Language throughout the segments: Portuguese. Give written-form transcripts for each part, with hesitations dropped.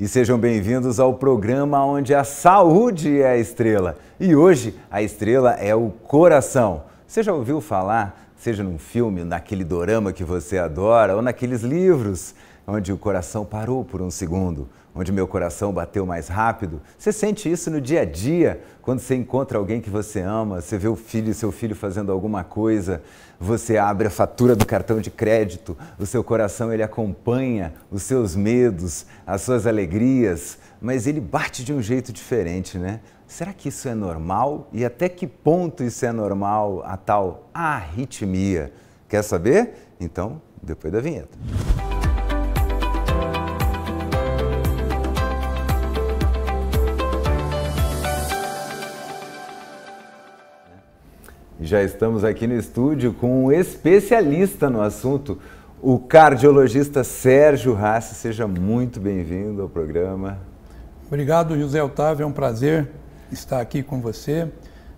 E sejam bem-vindos ao programa onde a saúde é a estrela. E hoje a estrela é o coração. Você já ouviu falar, seja num filme, naquele dorama que você adora, ou naqueles livros, onde o coração parou por um segundo, onde meu coração bateu mais rápido? Você sente isso no dia a dia, quando você encontra alguém que você ama, você vê seu filho fazendo alguma coisa, você abre a fatura do cartão de crédito, o seu coração ele acompanha os seus medos, as suas alegrias, mas ele bate de um jeito diferente, né? Será que isso é normal? E até que ponto isso é normal, a tal arritmia? Quer saber? Então, depois da vinheta. Já estamos aqui no estúdio com um especialista no assunto, o cardiologista Sérgio Rassi. Seja muito bem-vindo ao programa. Obrigado, José Otávio. É um prazer estar aqui com você.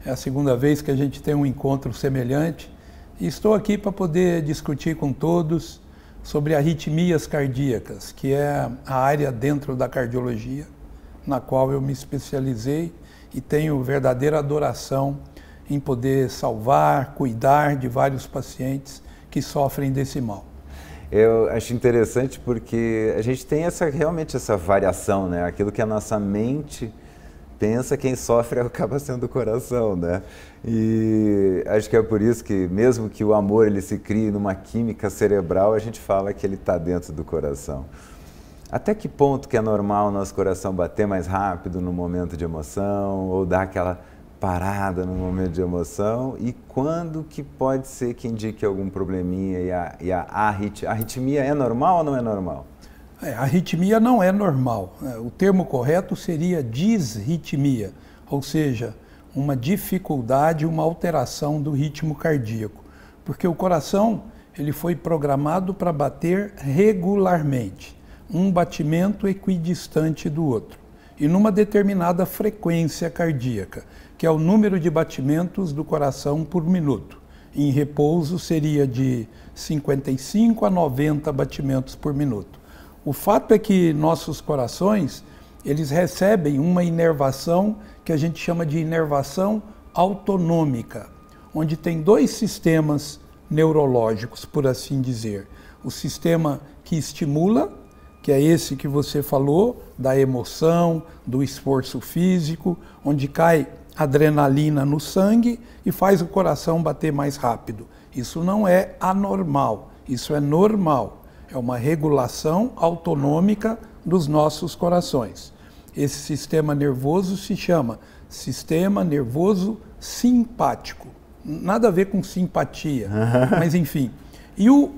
É a segunda vez que a gente tem um encontro semelhante. E estou aqui para poder discutir com todos sobre arritmias cardíacas, que é a área dentro da cardiologia, na qual eu me especializei e tenho verdadeira adoração em poder salvar, cuidar de vários pacientes que sofrem desse mal. Eu acho interessante porque a gente tem realmente essa variação, né? Aquilo que a nossa mente pensa, quem sofre acaba sendo o coração, né? E acho que é por isso que, mesmo que o amor ele se crie numa química cerebral, a gente fala que ele está dentro do coração. Até que ponto que é normal o nosso coração bater mais rápido no momento de emoção ou dar aquela parada no momento de emoção, e quando que pode ser que indique algum probleminha e a arritmia é normal ou não é normal? A arritmia não é normal. O termo correto seria disritmia, ou seja, uma dificuldade, uma alteração do ritmo cardíaco. Porque o coração ele foi programado para bater regularmente, um batimento equidistante do outro, e numa determinada frequência cardíaca, que é o número de batimentos do coração por minuto. Em repouso seria de 55 a 90 batimentos por minuto. O fato é que nossos corações, eles recebem uma inervação que a gente chama de inervação autonômica, onde tem dois sistemas neurológicos, por assim dizer. O sistema que estimula, que é esse que você falou, da emoção, do esforço físico, onde cai adrenalina no sangue e faz o coração bater mais rápido. Isso não é anormal, isso é normal. É uma regulação autonômica dos nossos corações. Esse sistema nervoso se chama sistema nervoso simpático. Nada a ver com simpatia, mas enfim. E o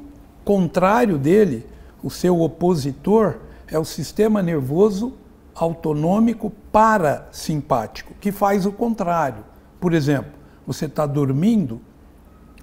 contrário dele, o seu opositor, é o sistema nervoso autonômico parasimpático, que faz o contrário. Por exemplo, você está dormindo,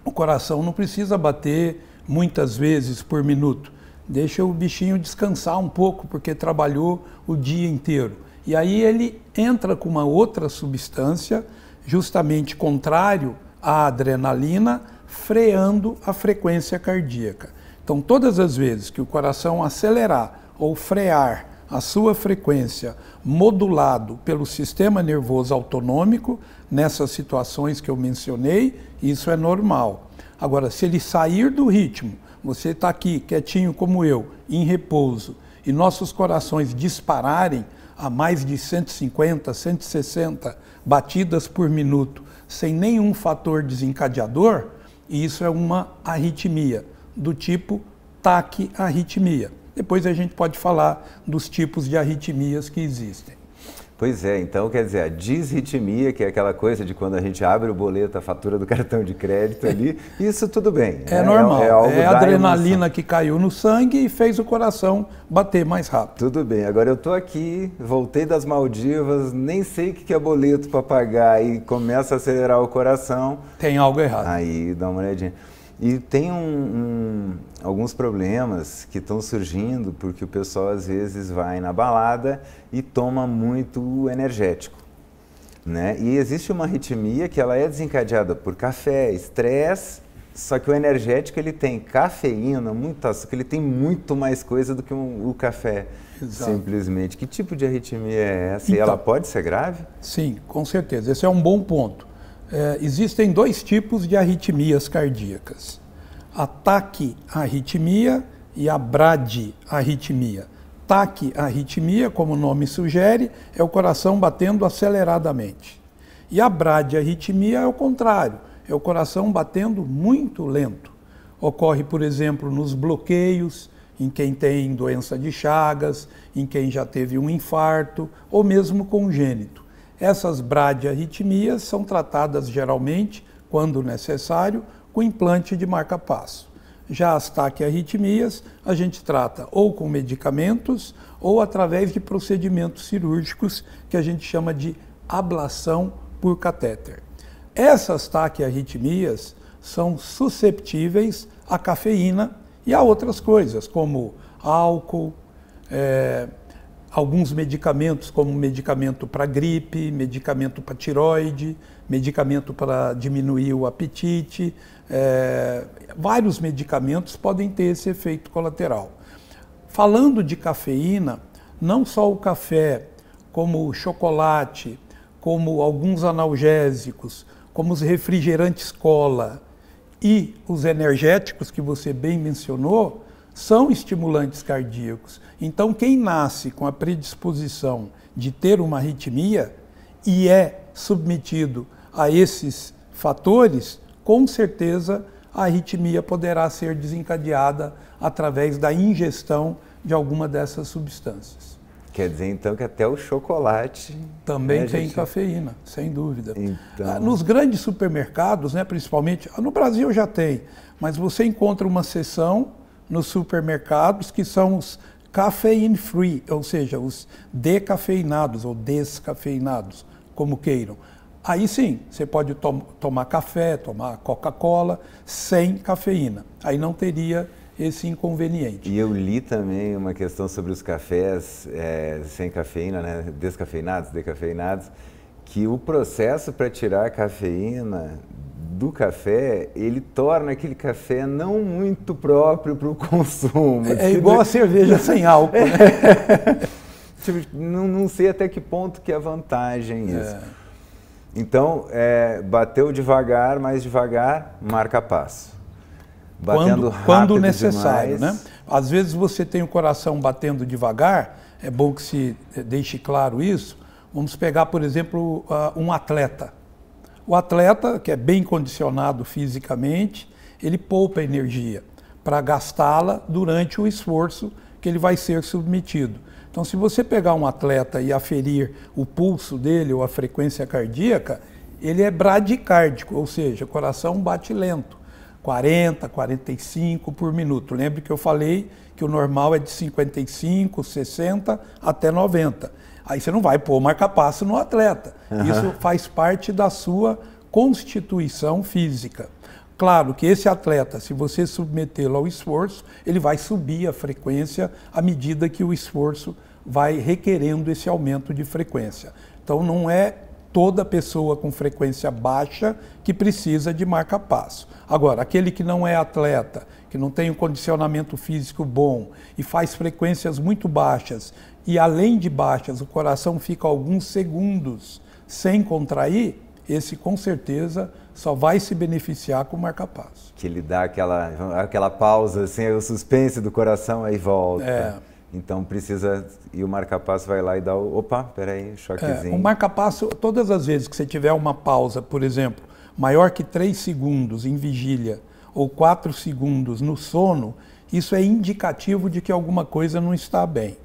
o coração não precisa bater muitas vezes por minuto. Deixa o bichinho descansar um pouco, porque trabalhou o dia inteiro. E aí ele entra com uma outra substância, justamente contrário à adrenalina, freando a frequência cardíaca. Então, todas as vezes que o coração acelerar ou frear a sua frequência modulado pelo sistema nervoso autonômico, nessas situações que eu mencionei, isso é normal. Agora, se ele sair do ritmo, você está aqui quietinho como eu, em repouso, e nossos corações dispararem a mais de 150, 160 batidas por minuto, sem nenhum fator desencadeador, isso é uma arritmia, do tipo taquiarritmia. Depois a gente pode falar dos tipos de arritmias que existem. Pois é, então quer dizer, a disritmia, que é aquela coisa de quando a gente abre o boleto, a fatura do cartão de crédito ali, isso tudo bem. É normal, é a adrenalina que caiu no sangue e fez o coração bater mais rápido. Tudo bem, agora eu estou aqui, voltei das Maldivas, nem sei o que é boleto para pagar e começa a acelerar o coração. Tem algo errado. Aí dá uma olhadinha. E tem alguns problemas que estão surgindo porque o pessoal às vezes vai na balada e toma muito energético, né? E existe uma arritmia que ela é desencadeada por café, estresse, só que o energético ele tem cafeína, muito açúcar, ele tem muito mais coisa do que o café. Exato. simplesmente. Que tipo de arritmia é essa? Então, e ela pode ser grave? Sim, com certeza. Esse é um bom ponto. Existem dois tipos de arritmias cardíacas. A taquiarritmia e a bradiarritmia. Taquiarritmia, como o nome sugere, é o coração batendo aceleradamente. E a bradiarritmia é o contrário, é o coração batendo muito lento. Ocorre, por exemplo, nos bloqueios, em quem tem doença de Chagas, em quem já teve um infarto ou mesmo congênito. Essas bradiarritmias são tratadas geralmente, quando necessário, com implante de marca-passo. Já as taquiarritmias a gente trata ou com medicamentos ou através de procedimentos cirúrgicos que a gente chama de ablação por catéter. Essas taquiarritmias são susceptíveis à cafeína e a outras coisas, como álcool, alguns medicamentos, como medicamento para gripe, medicamento para tiroide, medicamento para diminuir o apetite. Vários medicamentos podem ter esse efeito colateral. Falando de cafeína, não só o café, como o chocolate, como alguns analgésicos, como os refrigerantes cola e os energéticos que você bem mencionou, são estimulantes cardíacos. Então, quem nasce com a predisposição de ter uma arritmia e é submetido a esses fatores, com certeza a arritmia poderá ser desencadeada através da ingestão de alguma dessas substâncias. Quer dizer, então, que até o chocolate... Também tem cafeína, sem dúvida. Então... Nos grandes supermercados, principalmente, no Brasil já tem, mas você encontra uma seção nos supermercados que são os caffeine free, ou seja, os decafeinados ou descafeinados, como queiram. Aí sim, você pode tomar café, tomar Coca-Cola sem cafeína. Aí não teria esse inconveniente. E eu li também uma questão sobre os cafés sem cafeína, descafeinados, decafeinados, que o processo para tirar a cafeína do café, ele torna aquele café não muito próprio para o consumo. É igual a cerveja sem álcool, né? Não sei até que ponto que é vantagem isso. Então, bateu devagar, mais devagar, marca passo. Batendo rápido quando necessário, demais. Às vezes você tem o coração batendo devagar, é bom que se deixe claro isso. Vamos pegar, por exemplo, um atleta. O atleta, que é bem condicionado fisicamente, ele poupa energia para gastá-la durante o esforço que ele vai ser submetido. Então, se você pegar um atleta e aferir o pulso dele ou a frequência cardíaca, ele é bradicárdico, ou seja, o coração bate lento, 40, 45 por minuto. Lembre que eu falei que o normal é de 55, 60 até 90. Aí você não vai pôr marca-passo no atleta. Isso faz parte da sua constituição física. Claro que esse atleta, se você submetê-lo ao esforço, ele vai subir a frequência à medida que o esforço vai requerendo esse aumento de frequência. Então não é toda pessoa com frequência baixa que precisa de marca-passo. Agora, aquele que não é atleta, que não tem um condicionamento físico bom e faz frequências muito baixas, e além de baixas, o coração fica alguns segundos sem contrair, esse com certeza só vai se beneficiar com o marca-passo. Que ele dá aquela pausa, assim, o suspense do coração, aí volta. Então precisa, e o marca-passo vai lá e dá opa, peraí, choquezinho. O marca-passo, todas as vezes que você tiver uma pausa, por exemplo, maior que 3 segundos em vigília ou 4 segundos no sono, isso é indicativo de que alguma coisa não está bem.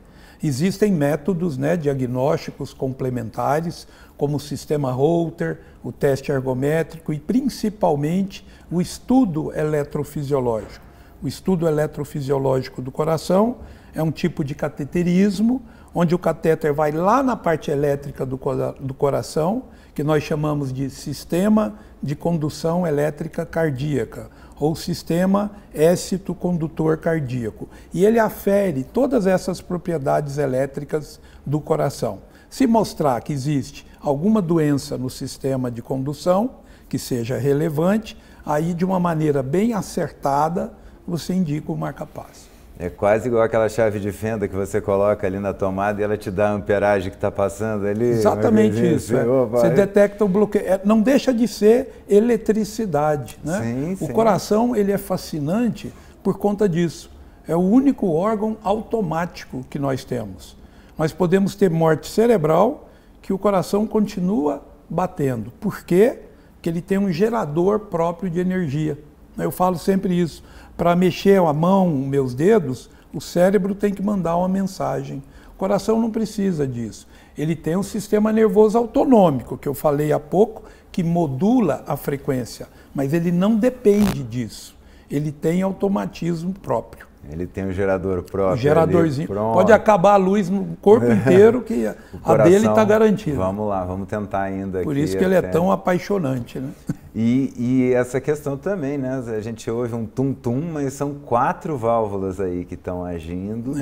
Existem métodos diagnósticos complementares, como o sistema Holter, o teste ergométrico e principalmente o estudo eletrofisiológico. O estudo eletrofisiológico do coração é um tipo de cateterismo, onde o catéter vai lá na parte elétrica do coração, que nós chamamos de sistema de condução elétrica cardíaca, ou sistema excitocondutor cardíaco. E ele afere todas essas propriedades elétricas do coração. Se mostrar que existe alguma doença no sistema de condução, que seja relevante, aí de uma maneira bem acertada, você indica o marca-passo. É quase igual aquela chave de fenda que você coloca ali na tomada e ela te dá a amperagem que está passando ali. Exatamente isso. Assim, Você detecta o bloqueio. Não deixa de ser eletricidade, né? Sim, o sim. coração, ele é fascinante por conta disso. É o único órgão automático que nós temos. Nós podemos ter morte cerebral, que o coração continua batendo. Por quê? Porque ele tem um gerador próprio de energia. Eu falo sempre isso. Para mexer a mão, meus dedos, o cérebro tem que mandar uma mensagem. O coração não precisa disso. Ele tem um sistema nervoso autonômico, que eu falei há pouco, que modula a frequência, mas ele não depende disso. Ele tem automatismo próprio. Ele tem um gerador próprio. Um geradorzinho. Pode acabar a luz no corpo inteiro, que a dele está garantida. Vamos lá, vamos tentar ainda. Por isso que ele é tão apaixonante, né? E essa questão também, né? A gente ouve um tum-tum, mas são 4 válvulas aí que estão agindo.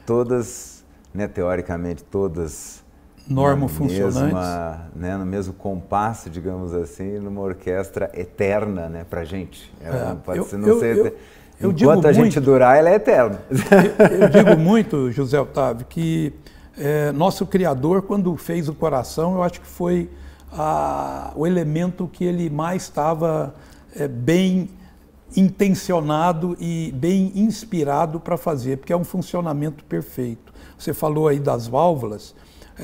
Todas, né, teoricamente, todas normofuncionantes. No mesmo compasso, digamos assim, numa orquestra eterna, né, pra gente. Pode ser, não ser... Enquanto a gente durar, ela é eterna. Eu digo muito, José Otávio, que nosso Criador, quando fez o coração, eu acho que foi o elemento que ele mais estava bem intencionado e bem inspirado para fazer, porque é um funcionamento perfeito. Você falou aí das válvulas.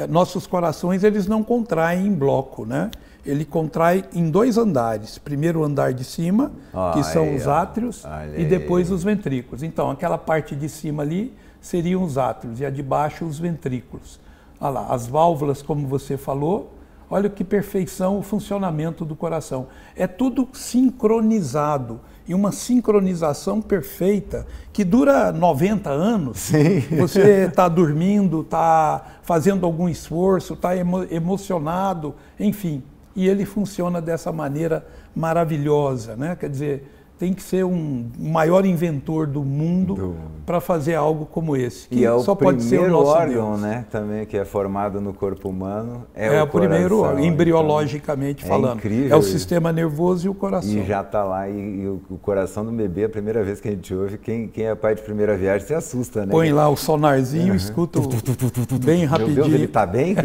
Nossos corações, eles não contraem em bloco, né? Ele contrai em 2 andares. Primeiro o andar de cima, que são os átrios, e depois os ventrículos. Então, aquela parte de cima ali seriam os átrios e a de baixo os ventrículos. Olha lá, as válvulas, como você falou, olha que perfeição o funcionamento do coração. É tudo sincronizado, e uma sincronização perfeita, que dura 90 anos. Sim. Você está dormindo, está fazendo algum esforço, está emocionado, enfim. E ele funciona dessa maneira maravilhosa, né? Quer dizer, tem que ser um maior inventor do mundo para fazer algo como esse. Que e é só o pode ser o primeiro nosso órgão, Deus. Né? Também que é formado no corpo humano. É o primeiro órgão, embriologicamente falando. Incrível. É o sistema nervoso e o coração. E já está lá, e o coração do bebê, a primeira vez que a gente ouve, quem é pai de primeira viagem se assusta, né? Põe lá o sonarzinho, escuta bem rapidinho. Meu Deus, ele está bem?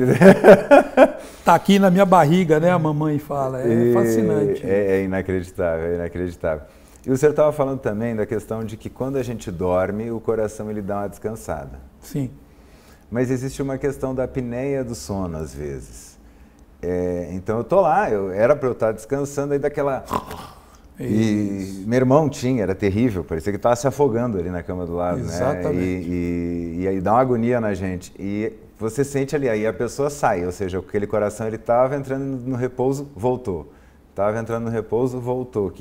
Está aqui na minha barriga, né? A mamãe fala. É fascinante. É inacreditável, é inacreditável. E o senhor estava falando também da questão de que quando a gente dorme, o coração ele dá uma descansada. Sim. Mas existe uma questão da apneia do sono, às vezes. Então eu tô lá, era para eu estar descansando, aí daquela... E meu irmão era terrível, parecia que estava se afogando ali na cama do lado. Exatamente. Né? E aí dá uma agonia na gente. E você sente ali, aí a pessoa sai, ou seja, aquele coração ele estava entrando no repouso, voltou. Estava entrando no repouso, voltou.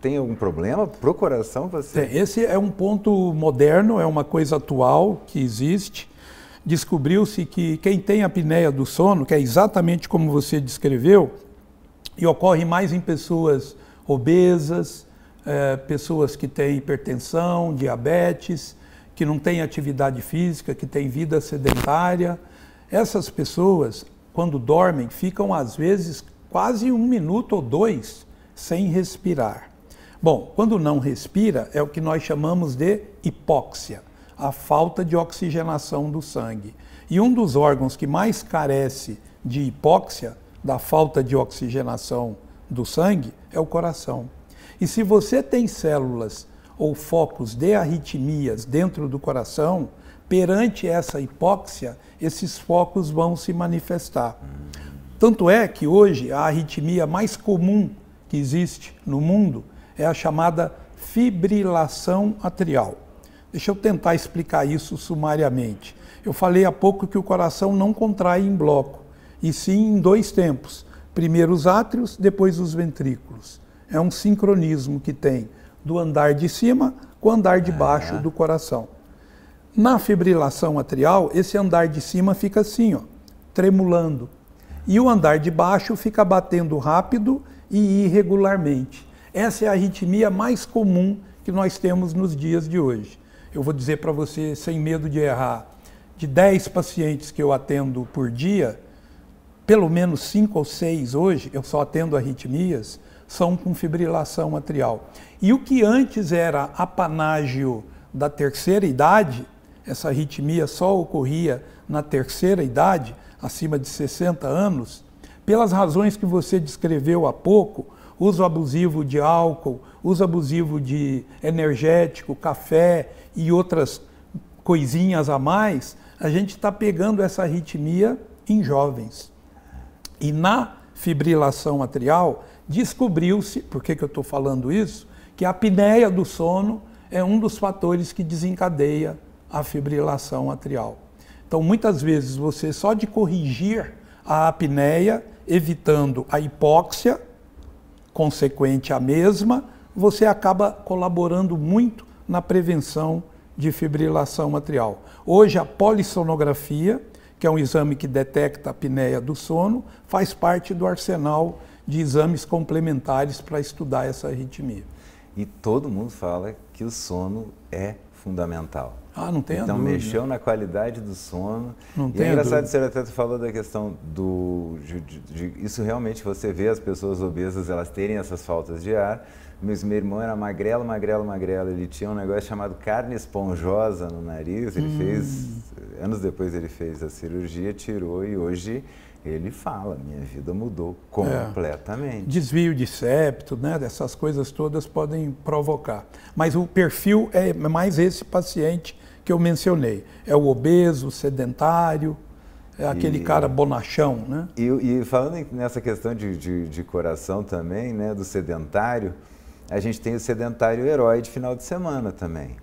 Tem algum problema pro coração? Esse é um ponto moderno, é uma coisa atual que existe. Descobriu-se que quem tem apneia do sono, que é exatamente como você descreveu, e ocorre mais em pessoas obesas, pessoas que têm hipertensão, diabetes, que não têm atividade física, que têm vida sedentária. Essas pessoas, quando dormem, ficam às vezes quase 1 minuto ou 2 sem respirar. Bom, quando não respira, é o que nós chamamos de hipóxia, a falta de oxigenação do sangue. E um dos órgãos que mais carece de hipóxia, da falta de oxigenação do sangue, é o coração. E se você tem células ou focos de arritmias dentro do coração, perante essa hipóxia, esses focos vão se manifestar. Tanto é que hoje a arritmia mais comum que existe no mundo é a chamada fibrilação atrial. Deixa eu tentar explicar isso sumariamente. Eu falei há pouco que o coração não contrai em bloco, e sim em 2 tempos. Primeiro os átrios, depois os ventrículos. É um sincronismo que tem do andar de cima com o andar de baixo do coração. Na fibrilação atrial, esse andar de cima fica assim, ó, tremulando. E o andar de baixo fica batendo rápido e irregularmente. Essa é a arritmia mais comum que nós temos nos dias de hoje. Eu vou dizer para você, sem medo de errar, de 10 pacientes que eu atendo por dia, pelo menos 5 ou 6 hoje, eu só atendo arritmias, são com fibrilação atrial. E o que antes era apanágio da terceira idade, essa arritmia só ocorria na terceira idade, acima de 60 anos, pelas razões que você descreveu há pouco, uso abusivo de álcool, uso abusivo de energético, café e outras coisinhas a mais, a gente está pegando essa arritmia em jovens. E na fibrilação atrial, descobriu-se, por que eu estou falando isso, que a apneia do sono é um dos fatores que desencadeia a fibrilação atrial. Então, muitas vezes, você só de corrigir a apneia, evitando a hipóxia, consequente à mesma, você acaba colaborando muito na prevenção de fibrilação atrial. Hoje, a polissonografia, que é um exame que detecta a apneia do sono, faz parte do arsenal de exames complementares para estudar essa arritmia. E todo mundo fala que o sono é fundamental. Ah, não tem então, dúvida. mexeu na qualidade do sono. Não e tem é engraçado, dúvida. você até falou da questão isso realmente você vê as pessoas obesas, elas terem essas faltas de ar. Meu irmão era magrelo, ele tinha um negócio chamado carne esponjosa no nariz, ele fez, anos depois ele fez a cirurgia, tirou e hoje ele fala, minha vida mudou completamente. Desvio de septo, né? Essas coisas todas podem provocar. Mas o perfil é mais esse paciente que eu mencionei. É o obeso, sedentário, é aquele cara bonachão, né? E falando nessa questão de coração também, né, do sedentário, a gente tem o sedentário herói de final de semana também.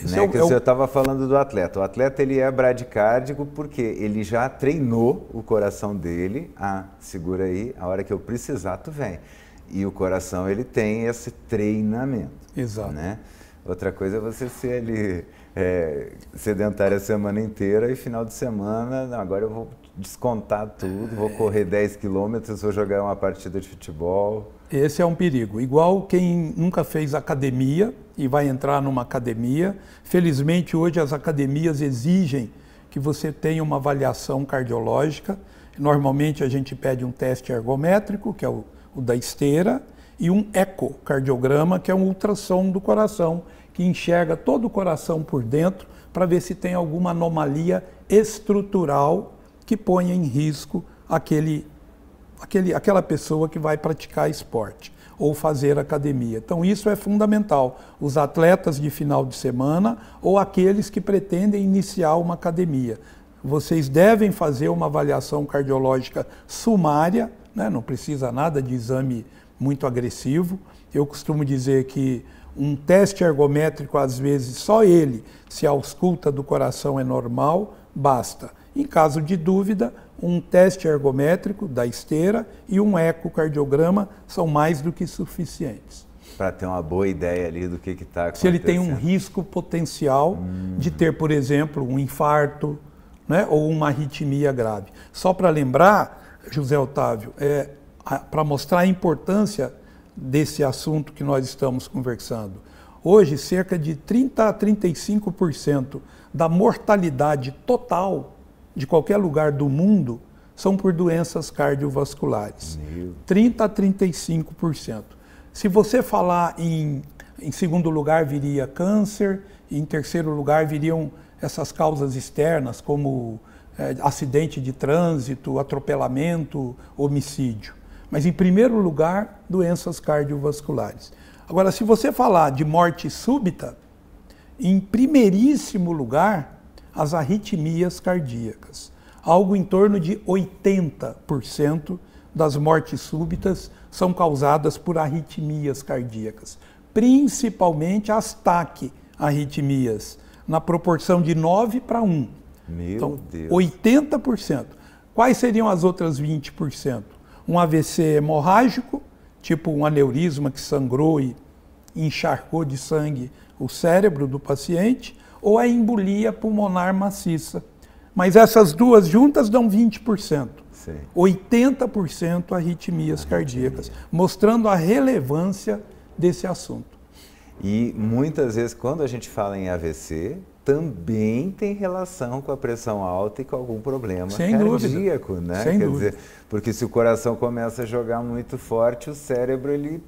Né? Que você estava falando do atleta. O atleta ele é bradicárdico porque ele já treinou o coração dele. Ah, segura aí, a hora que eu precisar tu vem. E o coração ele tem esse treinamento. Exato. Né? Outra coisa é você ser ali sedentário a semana inteira e final de semana, não, agora eu vou descontar tudo, vou correr 10 quilômetros, vou jogar uma partida de futebol. Esse é um perigo. Igual quem nunca fez academia e vai entrar numa academia. Felizmente, hoje as academias exigem que você tenha uma avaliação cardiológica. Normalmente a gente pede um teste ergométrico, que é o da esteira, e um ecocardiograma, que é um ultrassom do coração, que enxerga todo o coração por dentro para ver se tem alguma anomalia estrutural que ponha em risco aquela pessoa que vai praticar esporte ou fazer academia. Então isso é fundamental. Os atletas de final de semana ou aqueles que pretendem iniciar uma academia. Vocês devem fazer uma avaliação cardiológica sumária, né? Não precisa nada de exame muito agressivo. Eu costumo dizer que um teste ergométrico, às vezes, só ele, se a ausculta do coração é normal, basta. Em caso de dúvida, um teste ergométrico da esteira e um ecocardiograma são mais do que suficientes. Para ter uma boa ideia ali do que está acontecendo. Se ele tem um risco potencial de ter, por exemplo, um infarto, né, ou uma arritmia grave. Só para lembrar, José Otávio, para mostrar a importância desse assunto que nós estamos conversando. Hoje, cerca de 30% a 35% da mortalidade total de qualquer lugar do mundo são por doenças cardiovasculares. 30% a 35%. Se você falar em segundo lugar, viria câncer, e em terceiro lugar viriam essas causas externas, como acidente de trânsito, atropelamento, homicídio. Mas, em primeiro lugar, doenças cardiovasculares. Agora, se você falar de morte súbita, em primeiríssimo lugar, as arritmias cardíacas. Algo em torno de 80% das mortes súbitas são causadas por arritmias cardíacas, principalmente as taquiarritmias, na proporção de 9 para 1. Meu Deus. 80%. Quais seriam as outras 20%? Um AVC hemorrágico, tipo um aneurisma que sangrou e encharcou de sangue o cérebro do paciente, ou a embolia pulmonar maciça. Mas essas duas juntas dão 20%. Sim. 80% arritmias cardíacas, mostrando a relevância desse assunto. E muitas vezes, quando a gente fala em AVC, também tem relação com a pressão alta e com algum problema cardíaco, né? Sem Quer dúvida. dizer, porque se o coração começa a jogar muito forte, o cérebro ele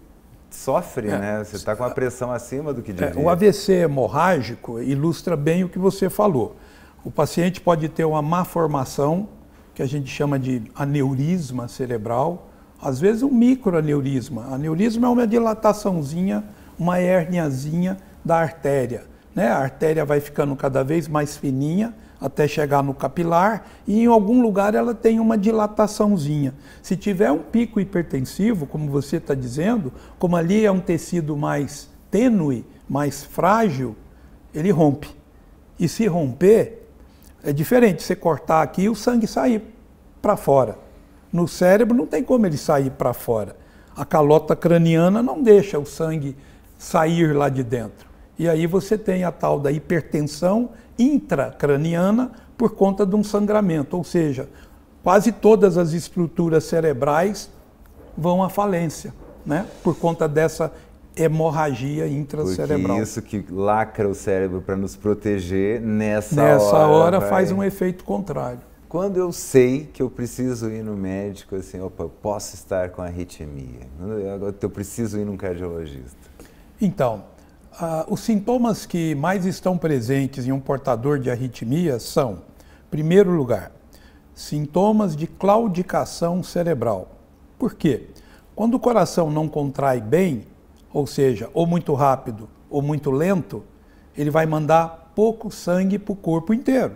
sofre, né? Você está com a pressão acima do que devia. O AVC hemorrágico ilustra bem o que você falou. O paciente pode ter uma má formação, que a gente chama de aneurisma cerebral, às vezes um microaneurisma. Aneurisma é uma dilataçãozinha, uma hérniazinha da artéria, né? A artéria vai ficando cada vez mais fininha até chegar no capilar e em algum lugar ela tem uma dilataçãozinha. Se tiver um pico hipertensivo, como você está dizendo, como ali é um tecido mais tênue, mais frágil, ele rompe. E se romper, é diferente você cortar aqui e o sangue sair para fora. No cérebro não tem como ele sair para fora. A calota craniana não deixa o sangue sair lá de dentro. E aí você tem a tal da hipertensão intracraniana por conta de um sangramento, ou seja, quase todas as estruturas cerebrais vão à falência, né? Por conta dessa hemorragia intracerebral. Porque isso que lacra o cérebro para nos proteger, nessa hora faz um efeito contrário. Quando eu sei que eu preciso ir no médico, assim, opa, eu posso estar com arritmia, eu preciso ir num cardiologista. Então, os sintomas que mais estão presentes em um portador de arritmia são, em primeiro lugar, sintomas de claudicação cerebral. Por quê? Quando o coração não contrai bem, ou seja, ou muito rápido ou muito lento, ele vai mandar pouco sangue para o corpo inteiro.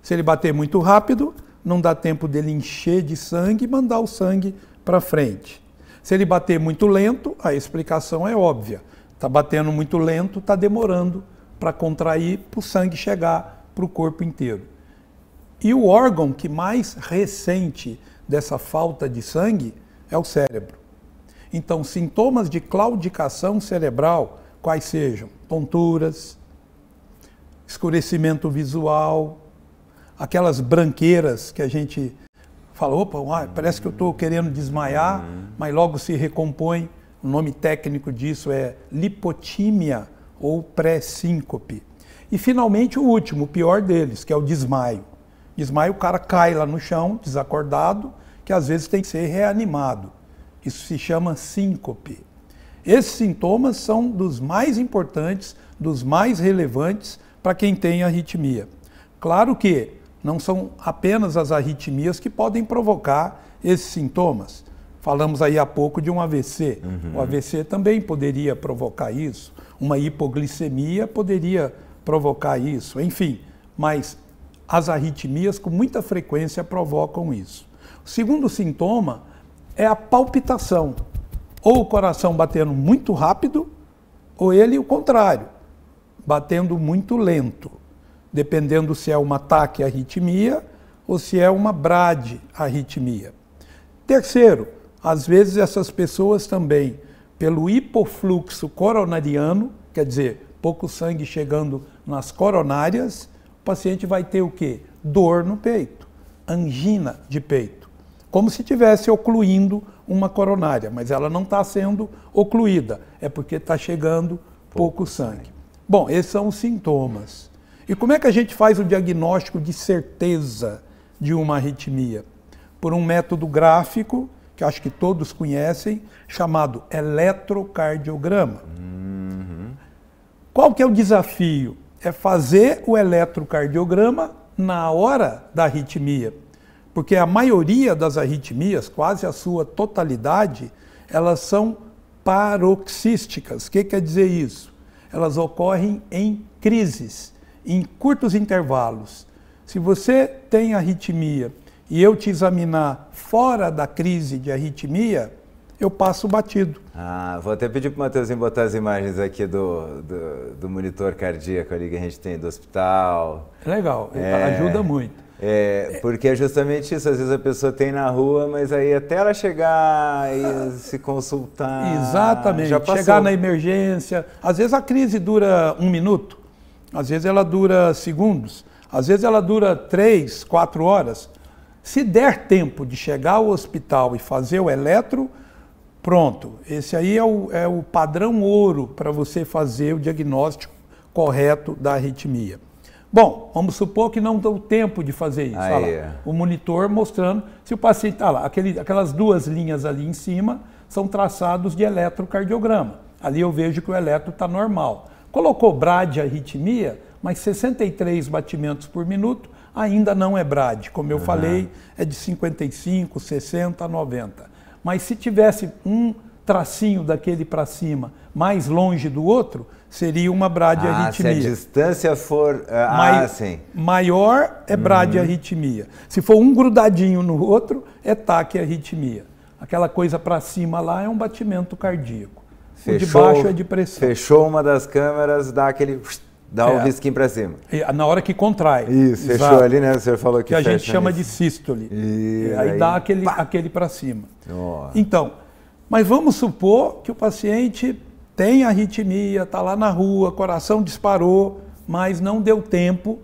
Se ele bater muito rápido, não dá tempo dele encher de sangue e mandar o sangue para frente. Se ele bater muito lento, a explicação é óbvia. Está batendo muito lento, está demorando para contrair, para o sangue chegar para o corpo inteiro. E o órgão que mais ressente dessa falta de sangue é o cérebro. Então, sintomas de claudicação cerebral, quais sejam? Tonturas, escurecimento visual, aquelas branqueiras que a gente fala, opa, parece que eu estou querendo desmaiar, mas logo se recompõe. O nome técnico disso é lipotímia ou pré-síncope. E finalmente o último, o pior deles, que é o desmaio. Desmaio, o cara cai lá no chão, desacordado, que às vezes tem que ser reanimado. Isso se chama síncope. Esses sintomas são dos mais importantes, dos mais relevantes para quem tem arritmia. Claro que não são apenas as arritmias que podem provocar esses sintomas. Falamos aí há pouco de um AVC. O AVC também poderia provocar isso. Uma hipoglicemia poderia provocar isso. Enfim, mas as arritmias com muita frequência provocam isso. O segundo sintoma é a palpitação. Ou o coração batendo muito rápido, ou ele o contrário, batendo muito lento. Dependendo se é uma taquiarritmia ou se é uma bradiarritmia. Terceiro, às vezes essas pessoas também, pelo hipofluxo coronariano, quer dizer, pouco sangue chegando nas coronárias, o paciente vai ter o quê? Dor no peito, angina de peito, como se estivesse ocluindo uma coronária, mas ela não está sendo ocluída, é porque está chegando pouco sangue. Bom, esses são os sintomas. E como é que a gente faz o diagnóstico de certeza de uma arritmia? Por um método gráfico, que acho que todos conhecem, chamado eletrocardiograma. Qual que é o desafio? É fazer o eletrocardiograma na hora da arritmia. Porque a maioria das arritmias, quase a sua totalidade, elas são paroxísticas. O que quer dizer isso? Elas ocorrem em crises, em curtos intervalos. Se você tem arritmia e eu te examinar fora da crise de arritmia, eu passo batido. Vou até pedir para o Matheusinho botar as imagens aqui do monitor cardíaco ali que a gente tem do hospital. Legal, ajuda muito. Porque é justamente isso, às vezes a pessoa tem na rua, mas aí até ela chegar e se consultar... Exatamente, já passou. Chegar na emergência. Às vezes a crise dura 1 minuto, às vezes ela dura segundos, às vezes ela dura 3, 4 horas. Se der tempo de chegar ao hospital e fazer o eletro, pronto. Esse aí é o padrão ouro para você fazer o diagnóstico correto da arritmia. Bom, vamos supor que não deu tempo de fazer isso. Olha lá, o monitor mostrando se o paciente está lá. Aquelas duas linhas ali em cima são traçados de eletrocardiograma. Ali eu vejo que o eletro está normal. Colocou bradiarritmia, mas 63 batimentos por minuto ainda não é brad. Como eu falei, é de 55, 60, 90. Mas se tivesse um tracinho daquele para cima mais longe do outro, seria uma bradiarritmia. Se a distância for sim. Maior é bradiarritmia. Se for um grudadinho no outro, é taquiarritmia. Aquela coisa para cima lá é um batimento cardíaco. O de baixo é de pressão. Fechou uma das câmeras, dá um risquinho para cima. Na hora que contrai. Isso, exato. Fechou ali, né? O senhor falou que a gente chama de sístole. Aí dá aquele para cima. Então, mas vamos supor que o paciente tem arritmia, está lá na rua, coração disparou, mas não deu tempo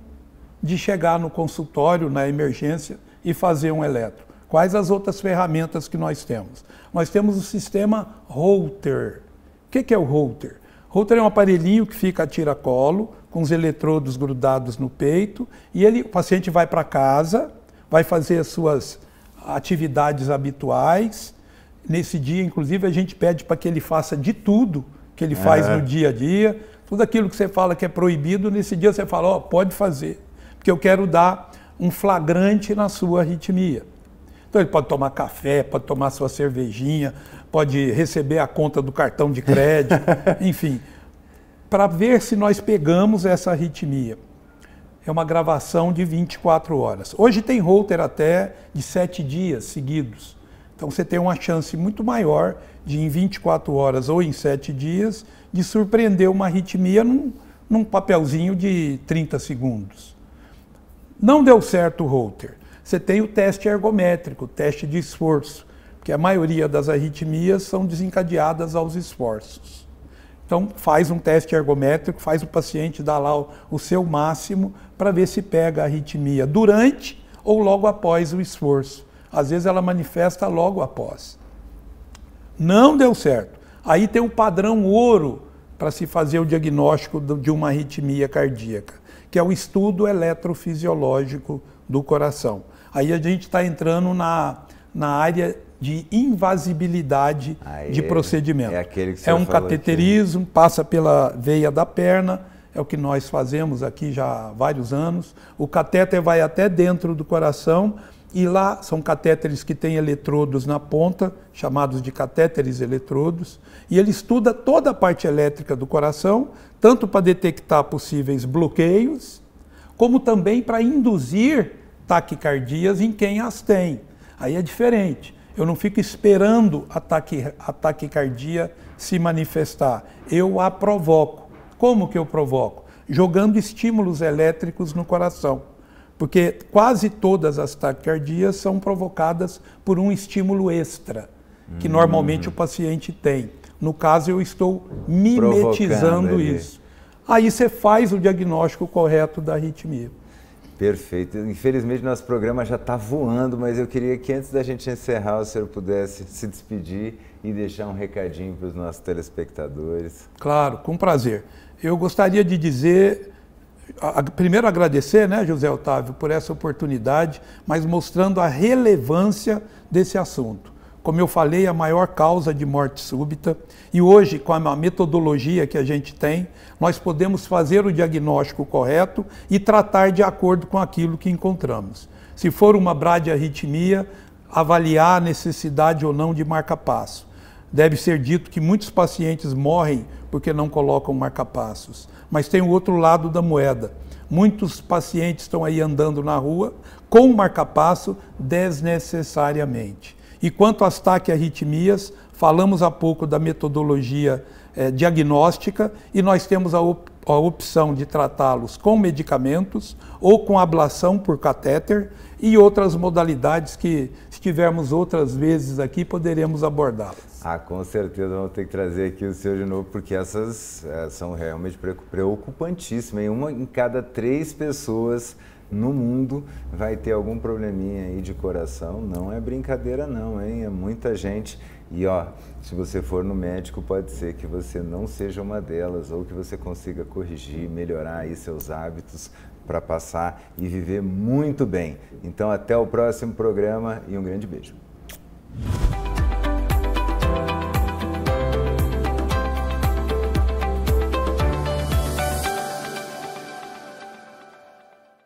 de chegar no consultório, na emergência, e fazer um eletro. Quais as outras ferramentas que nós temos? Nós temos o sistema Holter. O que é o Holter? Holter é um aparelhinho que fica a tiracolo, com os eletrodos grudados no peito, e o paciente vai para casa, vai fazer as suas atividades habituais. Nesse dia, inclusive, a gente pede para que ele faça de tudo que ele faz no dia a dia. Tudo aquilo que você fala que é proibido, nesse dia você fala, pode fazer, porque eu quero dar um flagrante na sua arritmia. Então ele pode tomar café, pode tomar sua cervejinha, pode receber a conta do cartão de crédito, enfim, para ver se nós pegamos essa arritmia. É uma gravação de 24 horas. Hoje tem Holter até de 7 dias seguidos. Então você tem uma chance muito maior de em 24 horas ou em 7 dias de surpreender uma arritmia num papelzinho de 30 segundos. Não deu certo o Holter. Você tem o teste ergométrico, o teste de esforço, porque a maioria das arritmias são desencadeadas aos esforços. Então faz um teste ergométrico, faz o paciente dar lá o seu máximo para ver se pega a arritmia durante ou logo após o esforço. Às vezes ela manifesta logo após. Não deu certo. Aí tem um padrão ouro para se fazer o diagnóstico de uma arritmia cardíaca, que é o estudo eletrofisiológico do coração. Aí a gente está entrando na área de invasibilidade de procedimento. É um cateterismo, passa pela veia da perna, é o que nós fazemos aqui já há vários anos. O catéter vai até dentro do coração e lá são catéteres que têm eletrodos na ponta, chamados de catéteres eletrodos, e ele estuda toda a parte elétrica do coração, tanto para detectar possíveis bloqueios, como também para induzir taquicardias em quem as tem. Aí é diferente. Eu não fico esperando a taquicardia se manifestar. Eu a provoco. Como que eu provoco? Jogando estímulos elétricos no coração. Porque quase todas as taquicardias são provocadas por um estímulo extra, que normalmente o paciente tem. No caso, eu estou mimetizando isso. Aí você faz o diagnóstico correto da arritmia. Perfeito. Infelizmente, nosso programa já está voando, mas eu queria que antes da gente encerrar, o senhor pudesse se despedir e deixar um recadinho para os nossos telespectadores. Claro, com prazer. Eu gostaria de dizer, primeiro agradecer, né, José Otávio, por essa oportunidade, mas mostrando a relevância desse assunto. Como eu falei, a maior causa de morte súbita, e hoje, com a metodologia que a gente tem, nós podemos fazer o diagnóstico correto e tratar de acordo com aquilo que encontramos. Se for uma bradiarritmia, avaliar a necessidade ou não de marca-passo. Deve ser dito que muitos pacientes morrem porque não colocam marca-passos, mas tem o outro lado da moeda. Muitos pacientes estão aí andando na rua com marca-passo desnecessariamente. E quanto às taquiarritmias, falamos há pouco da metodologia diagnóstica e nós temos a opção de tratá-los com medicamentos ou com ablação por catéter e outras modalidades que, se tivermos outras vezes aqui, poderemos abordá-las. Com certeza vamos ter que trazer aqui o senhor de novo, porque essas são realmente preocupantíssimas. Uma em cada 3 pessoas no mundo vai ter algum probleminha aí de coração. Não é brincadeira não, hein? É muita gente. E se você for no médico, pode ser que você não seja uma delas ou que você consiga corrigir, melhorar aí seus hábitos para passar e viver muito bem. Então, até o próximo programa e um grande beijo.